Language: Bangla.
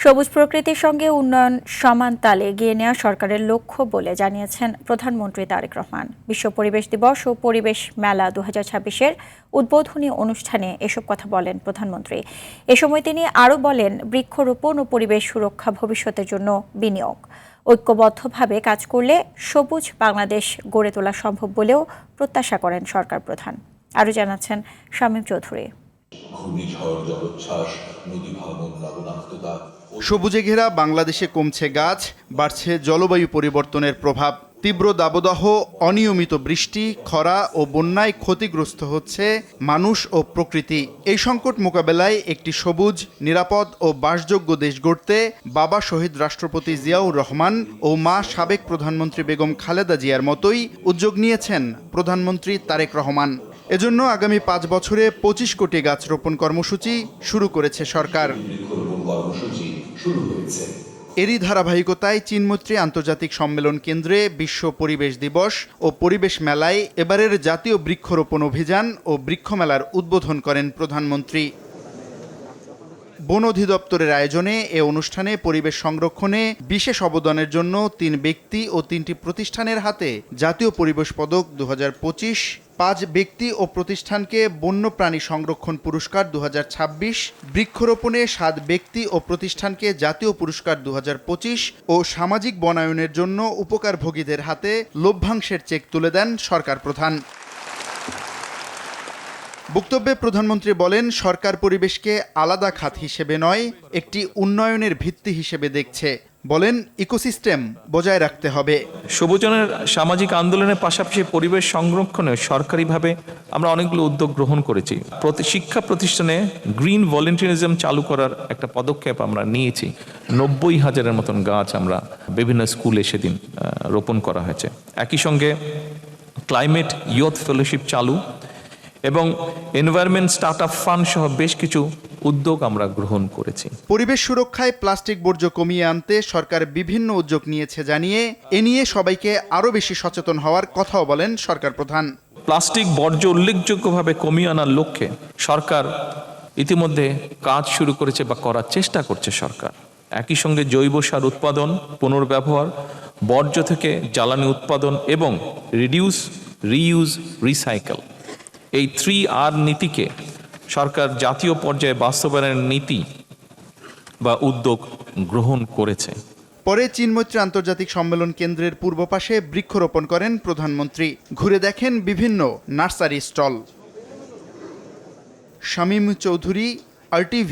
সবুজ প্রকৃতির সঙ্গে উন্নয়ন সমান তালে এগিয়ে নেওয়া সরকারের লক্ষ্য বলে জানিয়েছেন প্রধানমন্ত্রী তারেক রহমান। বিশ্ব পরিবেশ দিবস ও পরিবেশ মেলা 2026-এর উদ্বোধনী অনুষ্ঠানে এসব কথা বলেন প্রধানমন্ত্রী। এ সময় তিনি আরও বলেন, বৃক্ষরোপণ ও পরিবেশ সুরক্ষা ভবিষ্যতের জন্য বিনিয়োগ। ঐক্যবদ্ধভাবে কাজ করলে সবুজ বাংলাদেশ গড়ে তোলা সম্ভব বলেও প্রত্যাশা করেন সরকার প্রধান। আরও জানাচ্ছেন শামীম চৌধুরী। সবুজে ঘেরা বাংলাদেশে কমছে গাছ, বাড়ছে জলবায়ু পরিবর্তনের প্রভাব। তীব্র দাবদাহ, অনিয়মিত বৃষ্টি, খরা ও বন্যায় ক্ষতিগ্রস্ত হচ্ছে মানুষ ও প্রকৃতি। এই সংকট মোকাবেলায় একটি সবুজ, নিরাপদ ও বাসযোগ্য দেশ গড়তে বাবা শহীদ রাষ্ট্রপতি জিয়াউর রহমান ও মা সাবেক প্রধানমন্ত্রী বেগম খালেদা জিয়ার মতোই উদ্যোগ নিয়েছেন প্রধানমন্ত্রী তারেক রহমান। এজন্য আগামী 5 বছরে 25 কোটি গাছ রোপণ কর্মসূচি শুরু করেছে সরকার। এরই ধারাবাহিকতায় চীনমৈত্রী আন্তর্জাতিক সম্মেলন কেন্দ্রে বিশ্ব পরিবেশ দিবস ও পরিবেশ মেলায় এবারের জাতীয় বৃক্ষরোপণ অভিযান ও বৃক্ষমেলার উদ্বোধন করেন প্রধানমন্ত্রী। বন অধিদপ্তরের আয়োজনে এ অনুষ্ঠানে পরিবেশ সংরক্ষণে বিশেষ অবদানের জন্য 3 ব্যক্তি ও 3টি প্রতিষ্ঠানের হাতে জাতীয় পরিবেশ পদক 2025, 5 ব্যক্তি ও প্রতিষ্ঠানকে বন্যপ্রাণী সংরক্ষণ পুরস্কার 2026, বৃক্ষরোপণে 7 ব্যক্তি ও প্রতিষ্ঠানকে জাতীয় পুরস্কার 2025 ও সামাজিক বনায়নের জন্য উপকারভোগীদের হাতে লভ্যাংশের চেক তুলে দেন সরকার প্রধান। বক্তব্যে প্রধানমন্ত্রী বলেন, সরকার পরিবেশকে আলাদা খাত হিসেবে নয়, একটি উন্নয়নের ভিত্তি হিসেবে দেখছে। বলেন, ইকোসিস্টেম বজায় রাখতে হবে। সবুজনের সামাজিক আন্দোলনের পাশাপাশি পরিবেশ সংরক্ষণে সরকারিভাবে আমরা অনেকগুলো উদ্যোগ গ্রহণ করেছি। শিক্ষা প্রতিষ্ঠানে গ্রিন ভলেন্টিয়ারিজম চালু করার একটা পদক্ষেপ আমরা নিয়েছি। 90,000-এর মতন গাছ আমরা বিভিন্ন স্কুলে সেদিন রোপণ করা হয়েছে। একই সঙ্গে ক্লাইমেট ইয়ুথ ফেলোশিপ চালু এবং এনভায়রনমেন্ট স্টার্টআপ ফান্ড সহ বেশ কিছু উদ্যোগ আমরা গ্রহণ করেছি। পরিবেশ সুরক্ষায় প্লাস্টিক বর্জ্য কমিয়ে আনতে সরকার বিভিন্ন উদ্যোগ নিয়েছে জানিয়ে এ নিয়ে সবাইকে আরও বেশি সচেতন হওয়ার কথাও বলেন সরকার প্রধান। প্লাস্টিক বর্জ্য উল্লেখযোগ্যভাবে কমিয়ে আনার লক্ষ্যে সরকার ইতিমধ্যে কাজ শুরু করেছে বা করার চেষ্টা করছে সরকার। একই সঙ্গে জৈব সার উৎপাদন, পুনর্ব্যবহার, বর্জ্য থেকে জ্বালানি উৎপাদন এবং রিডিউস, রিইউজ, রিসাইকেল, এই 3R নীতিকে সরকার জাতীয় পর্যায়ে বাস্তবায়নের নীতি বা উদ্যোগ গ্রহণ করেছে। পরে চীনমৈত্রী আন্তর্জাতিক সম্মেলন কেন্দ্রের পূর্ব পাশে বৃক্ষরোপণ করেন প্রধানমন্ত্রী। ঘুরে দেখেন বিভিন্ন nursery stall. Shamim Chowdhury, RTV।